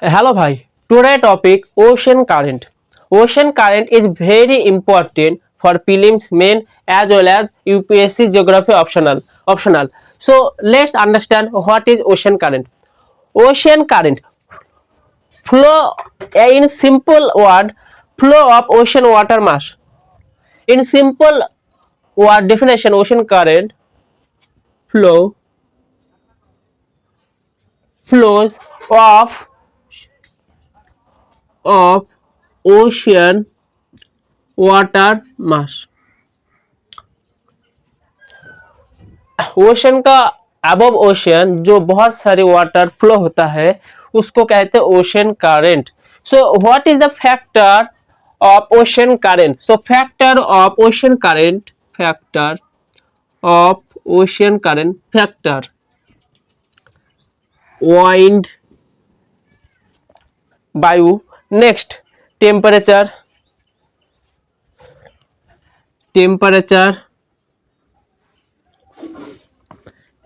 Hello bhai. Today topic ocean current. Ocean current is very important for prelims main as well as UPSC geography optional. So let's understand what is ocean current. Ocean current flow in simple word flow of ocean water mass. In simple word definition ocean current flow flows of ocean water mass. Ocean का above ocean जो बहुत सारे water flow होता है उसको कहते हैं ocean current. So what is the factor of ocean current? So factor of ocean current factor wind वायु। Next temperature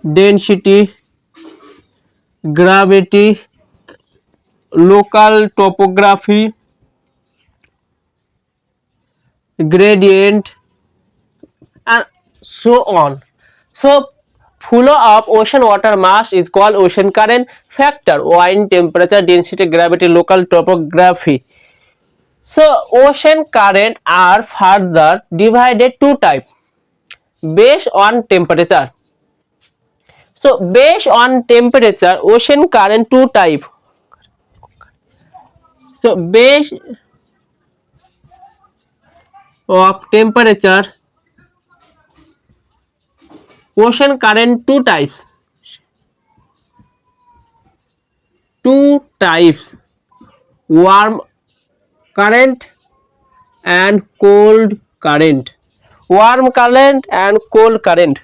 density gravity local topography gradient and so on. So flow of ocean water mass is called ocean current. Factor wind, temperature, density, gravity, local topography. So ocean current are further divided two types based on temperature. So based on temperature ocean current two type. So based of temperature ocean current two types warm current and cold current. Warm current and cold current.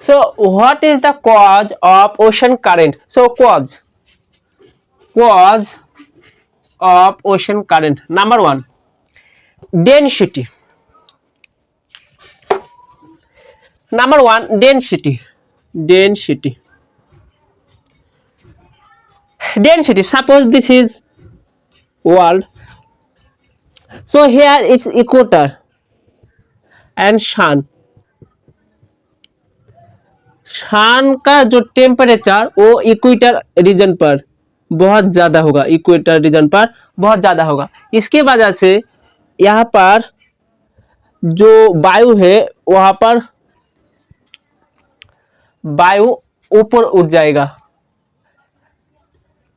So what is the cause of ocean current? So cause of ocean current. Number one, density. Number one, density. Density. Suppose this is world. So here it's equator and sun. सन का जो temperature वो equator region पर बहुत ज़्यादा होगा, equator region पर बहुत ज़्यादा होगा। इसके वजह से यहाँ पर जो वायु है वहाँ पर वायु ऊपर उठ जाएगा।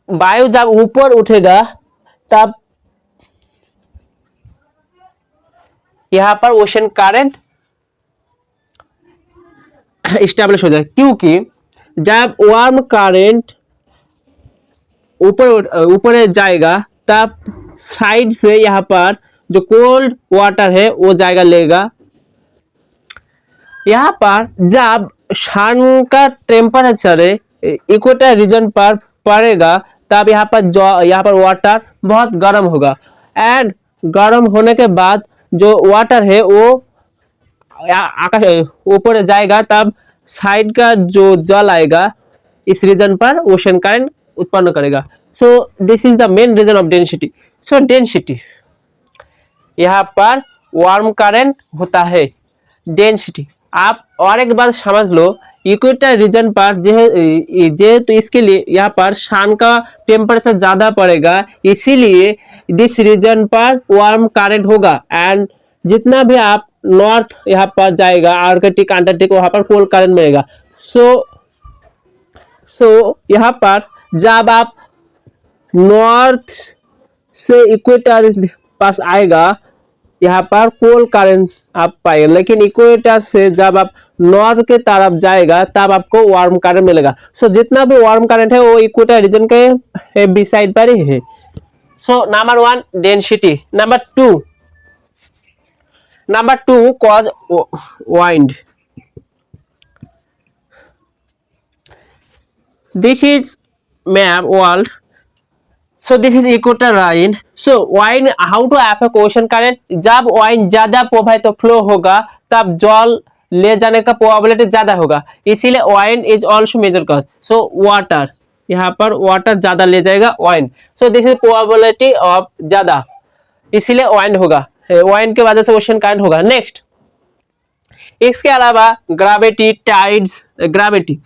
वायु जब ऊपर उठेगा तब यहाँ पर ओशन करंट इस्टेब्लिश हो जाए, क्योंकि जब वार्म करंट ऊपर जाएगा तब साइड से यहाँ पर जो कोल्ड वाटर है वो जाएगा लेगा। यहाँ पर जब सन का टेम्परेचर इक्वेटर रीजन पर पड़ेगा तब यहाँ पर वाटर बहुत गर्म होगा एंड गर्म होने के बाद जो वाटर है वो आकाश ऊपर जाएगा तब साइड का जो जल आएगा इस रीजन पर ओशन करंट उत्पन्न करेगा। So this is the main reason of density. So density यहाँ पर वार्म करंट होता है। डेंसिटी आप और एक बात समझ लो, इक्वेटर रीजन पर जे तो इसके लिए यहाँ पर सन का टेम्परेचर ज़्यादा पड़ेगा, इसीलिए दिस रीजन पर वार्म करंट होगा एंड जितना भी आप नॉर्थ यहाँ पर जाएगा आर्कटिक अंटार्कटिक वहाँ पर कोल्ड करंट मिलेगा। सो यहाँ पर जब आप नॉर्थ से इक्वेटर पास आएगा यहाँ पर कोल्ड करंट आप पाएंगे, लेकिन इक्वेटर से जब आप नॉर्थ के तरफ जाएगा तब आपको वार्म करंट मिलेगा। सो जितना भी वार्म करंट है वो इक्वेटर रीजन के बी साइड पर ही है। So number one density. Number two cause wind. This is map world. So this is equator line. So wind how to affect ocean current, जब वाइन ज्यादा प्रवाहित flow होगा तब जल ले जाने का प्रोबेबिलिटी ज्यादा होगा, इसीलिए wind is also major cause. So water, यहाँ पर वाटर ज्यादा ले जाएगा wind, so this is probability of ज्यादा, इसीलिए वाइन होगा, वाइन के वजह से ओशन करंट होगा। नेक्स्ट, इसके अलावा ग्रेविटी, टाइड्स, ग्रेविटी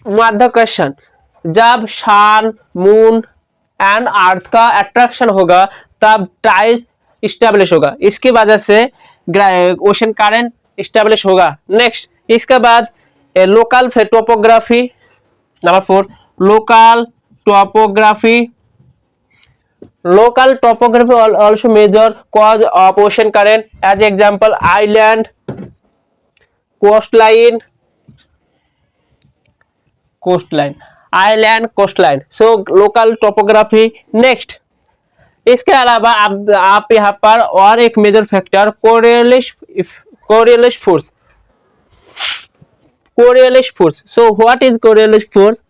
माध्याकर्षण, जब सन, मून एंड अर्थ का अट्रैक्शन होगा तब टाइड्स स्टेब्लिश होगा, इसकी वजह से ओशन करंट स्टेब्लिश होगा। नेक्स्ट, इसके बाद local topography, number 4 local topography. Local topography also measure cause of ocean current, as example island, coastline, island, coastline. So local topography. Next, इसके अलावा आप यहाँ पर और एक major factor Coriolis force, Coriolis force. So what is Coriolis force?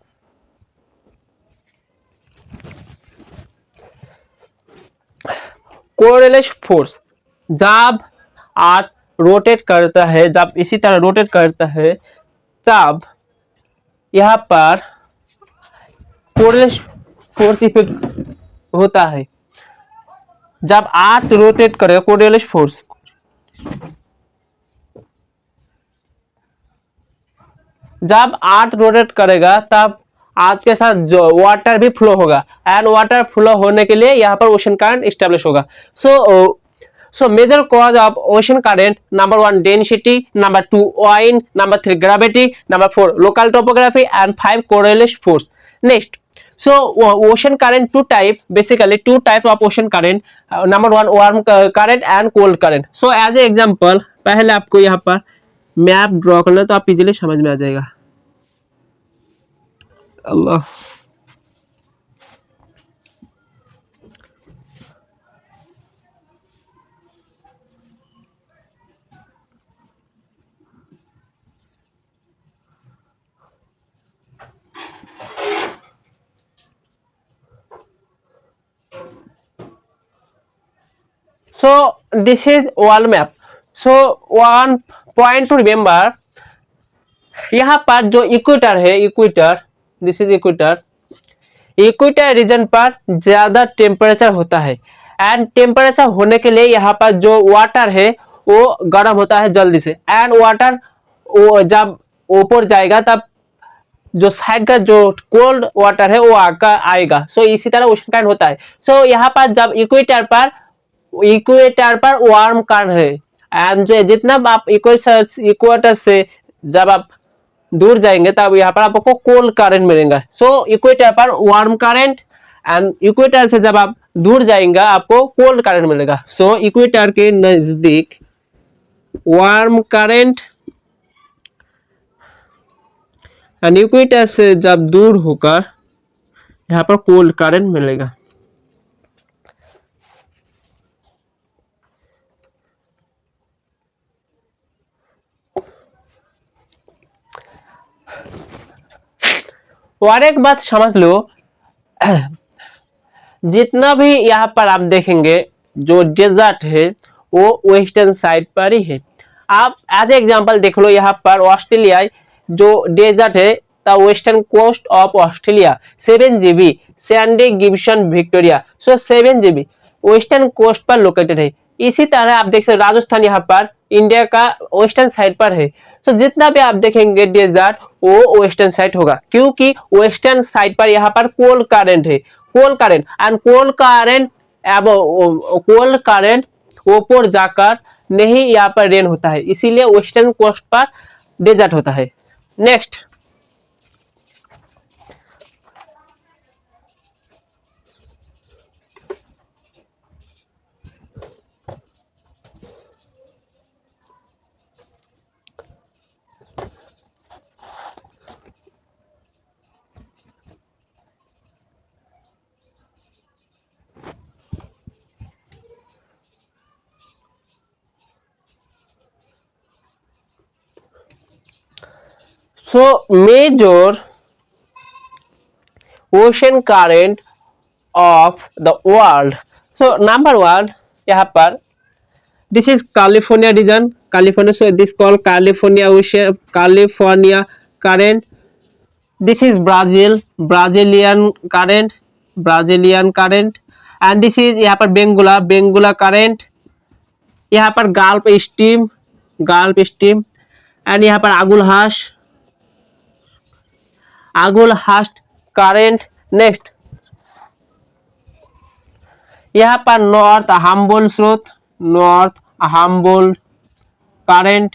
Coriolis force, जब earth rotate करता है, जब इसी तरह रोटेट करता है तब यहाँ पर कोरियलिस फोर्स इफेक्ट होता है। जब अर्थ रोटेट करेगा कोरियलिस फोर्स, जब अर्थ रोटेट करेगा तब अर्थ के साथ जो वाटर भी फ्लो होगा, एंड वाटर फ्लो होने के लिए यहाँ पर ओशन करंट स्टेब्लिश होगा। So major cause of ocean current, number 1 density, number 2 wind, number 3 gravity, number 4 local topography and 5 Coriolis force. Next, so ocean current two type, basically two types of ocean current, number 1 warm current and cold current। so as a example, पहले आपको यहाँ पर map draw कर लो तो आप easily समझ में आ जाएगा। अल्लाह, so this is world map। so one point to remember, यहाँ पर जो इक्वेटर है, equator, this is equator, equator region पर ज्यादा टेम्परेचर होता है, एंड टेम्परेचर होने के लिए यहाँ पर जो वाटर है वो गर्म होता है जल्दी से, एंड वाटर वो जब ऊपर जाएगा तब जो साइड का जो कोल्ड वाटर है वो आकर आएगा। सो इसी तरह ओशन करंट होता है। सो यहाँ पर जब इक्वेटर पर वार्म करंट है, एंड जो जितना आप इक्वेटर से जब आप दूर जाएंगे तब यहाँ पर आपको कोल्ड करंट मिलेगा। सो इक्वेटर पर वार्म करंट, एंड इक्वेटर से जब आप दूर जाएंगे आपको कोल्ड करंट मिलेगा। सो इक्वेटर के नजदीक वार्म करंट, एंड इक्वेटर से जब दूर होकर यहाँ पर कोल्ड करंट मिलेगा। और एक बात समझ लो, जितना भी यहाँ पर आप देखेंगे जो डेजर्ट है वो वेस्टर्न साइड पर ही है। आप एज एग्जांपल देख लो, यहाँ पर ऑस्ट्रेलिया जो डेजर्ट है the western coast of Australia 7 GB sandy Gibson Victoria. So 7 GB western coast पर लोकेटेड है। इसी तरह आप देख सकते राजस्थान यहाँ पर इंडिया का वेस्टर्न साइड पर है। सो जितना भी आप देखेंगे डेजर्ट वो वेस्टर्न साइड होगा, क्योंकि वेस्टर्न साइड पर यहाँ पर कोल्ड करंट है, cold current, and cold current ऊपर जाकर नहीं यहाँ पर रेन होता है, इसीलिए वेस्टर्न कोस्ट पर डेजर्ट होता है। Next, so major ocean current of the world. So number 1 यहाँ पर this is California region, California, so this called California ocean, California current. This is Brazil, Brazilian current, Brazilian current, and this is यहाँ पर Benguela, Benguela current, यहाँ पर गाल्फ stream, गाल्फ stream, and यहाँ पर आगुलहास, आगुलहास current। Next यहाँ पर नॉर्थ हाम्बोल्ट स्रोत, north Humboldt current,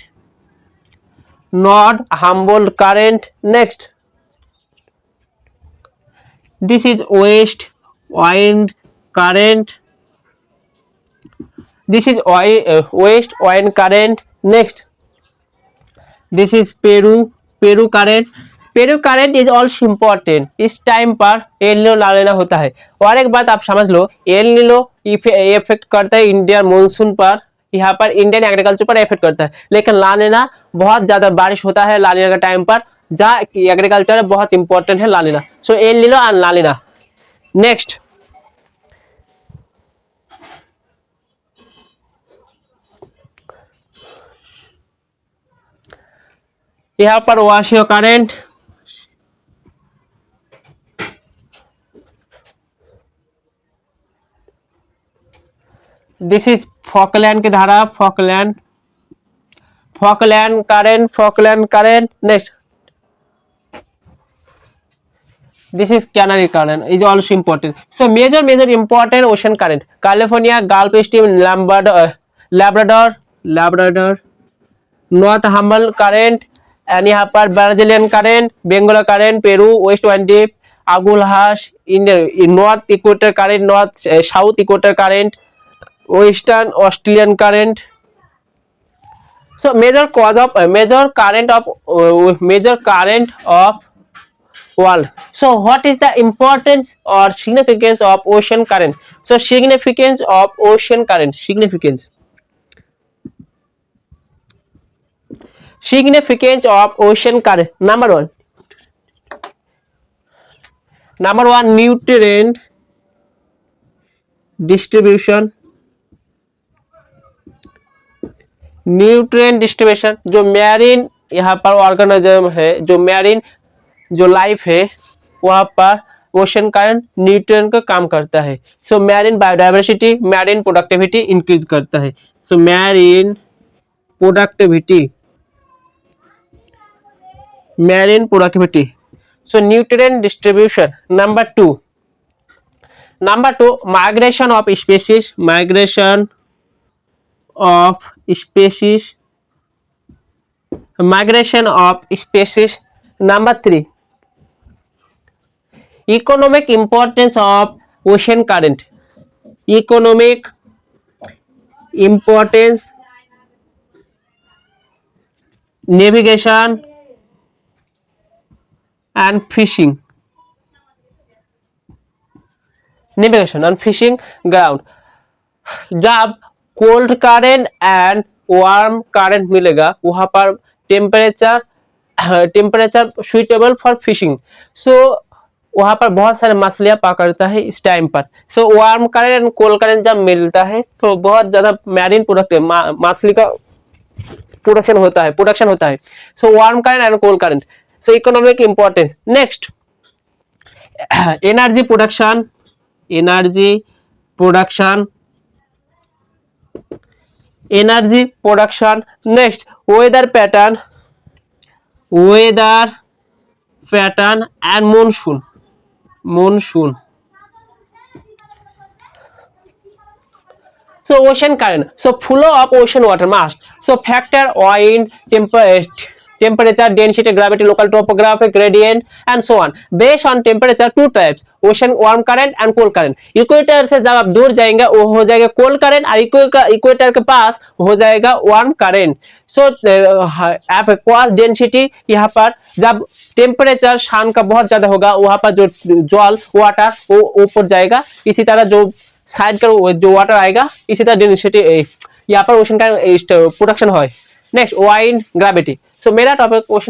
north Humboldt current। Next this is west wind current, this is west wind current। next this is Peru, Peru current, Peru current is also important। इस time पर El Nino ला लेना होता है। और एक बात आप समझ लो, एल नीनो इफेक्ट करता है इंडियन मॉनसून पर, यहाँ पर इंडियन एग्रीकल्चर पर इफेक्ट करता है, लेकिन ला लेना बहुत ज्यादा बारिश होता है ला लेना का टाइम पर, जहाँ एग्रीकल्चर बहुत इंपॉर्टेंट है ला लेना। सो एल नीनो एंड ला लेना। नेक्स्ट यहाँ पर वाशियो करंट, दिस इज फॉकलैंड की धारा, Falkland, Falkland current, Falkland current. Next this is Canary current is also important। so major important ocean current, California Gulf Stream, Labrador, North Humboldt current, and यहाँ पर Brazilian current, Bengal current, Peru, West Wind Deep, Agulhas, North Equator current, South Equator current, Western Australian current। so major current of world। so what is the importance or significance of ocean current? so significance of ocean current, significance of ocean current। number 1 nutrient distribution, nutrient distribution, जो marine यहाँ पर organism है, जो marine जो life है वहाँ पर ocean current nutrient का काम करता है। So marine biodiversity, marine productivity increase करता है। So marine productivity, so nutrient distribution. Number 2 migration of species, migration of species। number 3 economic importance of ocean current, economic importance, navigation and fishing, navigation and fishing ground। जब cold current and warm current मिलेगा वहां पर temperature suitable for fishing. सो वहां पर बहुत सारे मछलियां पकड़ता है इस टाइम पर। सो warm current and cold current जब मिलता है तो बहुत ज्यादा मैरीन प्रोडक्ट मछली का प्रोडक्शन होता है। So warm current and cold current, so economic importance. Next energy production. Next weather pattern and monsoon. so ocean current, so flow of ocean water must so factor wind, temperature, density, gravity, local topography, gradient and so on। based on temperature, two types, ocean warm current and cold current। Equator से जब आप दूर जाएंगे वो हो जाएगा cold current, और equator के पास हो जाएगा वार्म करंट। सो आप क्वास डेंसिटी, यहाँ पर जब टेम्परेचर सन का बहुत ज्यादा होगा वहां पर जो जल वाटर वो ऊपर जाएगा, इसी तरह जो साइड का जो वाटर आएगा इसी तरह डेंसिटी यहाँ पर ओशन का प्रोडक्शन है। Next wind gravity. सो मेरा टॉपिक ओशन